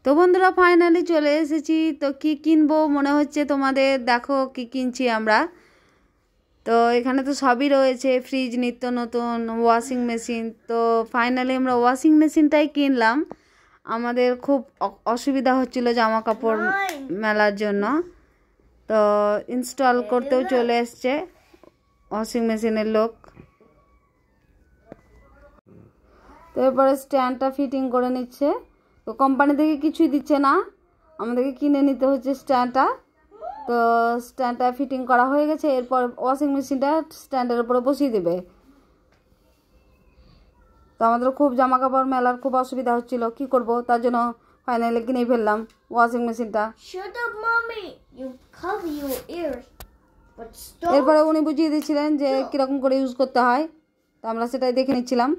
তো বন্ধুরা ফাইনালি চলে এসেছি। তো কি কিনবো মনে হচ্ছে তোমাদের, দেখো কি কিনছি আমরা। তো এখানে তো সবই রয়েছে, ফ্রিজ, নিত্য নতুন, ওয়াশিং মেশিন। তো ফাইনালি আমরা ওয়াশিং মেশিনটাই কিনলাম। আমাদের খুব অসুবিধা হচ্ছিল জামা কাপড় মেলার জন্য। তো ইনস্টল করতেও চলে এসছে ওয়াশিং মেশিনের লোক। তো এরপরে স্ট্যান্ডটা ফিটিং করে নিচ্ছে। তো কোম্পানি থেকে কিছুই দিচ্ছে না, আমাদেরকে কিনে নিতে হচ্ছে স্ট্যান্ডটা। তো স্ট্যান্ডটা ফিটিং করা হয়ে গেছে, এরপর ওয়াশিং মেশিনটা স্ট্যান্ডের উপরে বসিয়ে দেবে। তো আমাদের খুব জামা কাপড় মেলার খুব অসুবিধা হচ্ছিল, কি করব, তার জন্য ফাইনালি কিনে ফেললাম ওয়াশিং মেশিনটা। এরপরে উনি বুঝিয়ে দিচ্ছিলেন যে কীরকম করে ইউজ করতে হয়, তো আমরা সেটাই দেখে নিচ্ছিলাম।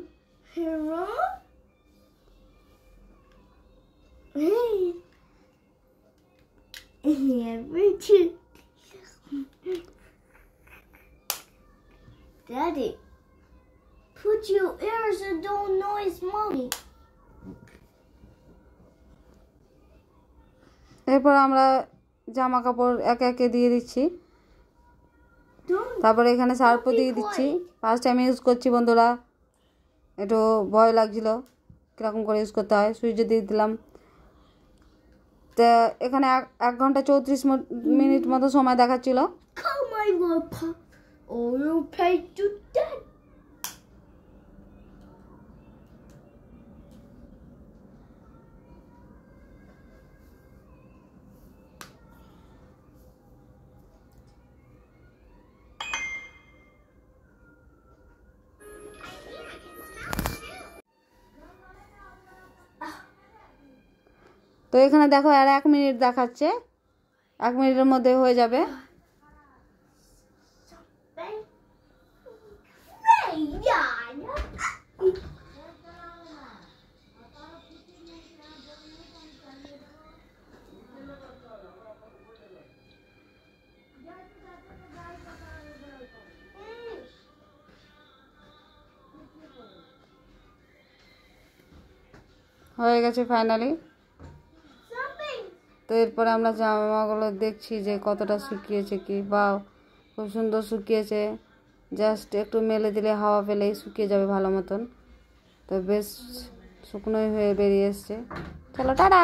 Daddy, put your ears and don't noise mommy. এরপর আমরা জামা কাপড় একে একে দিয়ে দিচ্ছি, তারপরে এখানে সার্ফও দিয়ে দিচ্ছি। ফার্স্ট টাইম ইউজ করছি বন্ধুরা, একটু ভয় লাগছিল কীরকম করে ইউজ করতে হয়। সুইচে দিয়ে দিলাম। তো এখানে 1 ঘন্টা 34 মিনিট মতো সময় দেখাচ্ছিল। তো এখানে দেখো আর 1 মিনিট দেখাচ্ছে, 1 মিনিটের মধ্যে হয়ে যাবে। হয়ে গেছে ফাইনালি। তো এরপরে আমরা জামাগুলো দেখছি যে কতটা শুকিয়েছে, কি বা খুব সুন্দর শুকিয়েছে। জাস্ট একটু মেলে দিলে হাওয়া পেলেই শুকিয়ে যাবে ভালো মতন। তো বেশ শুকনোই হয়ে বেরিয়ে এসছে। চলো টাটা।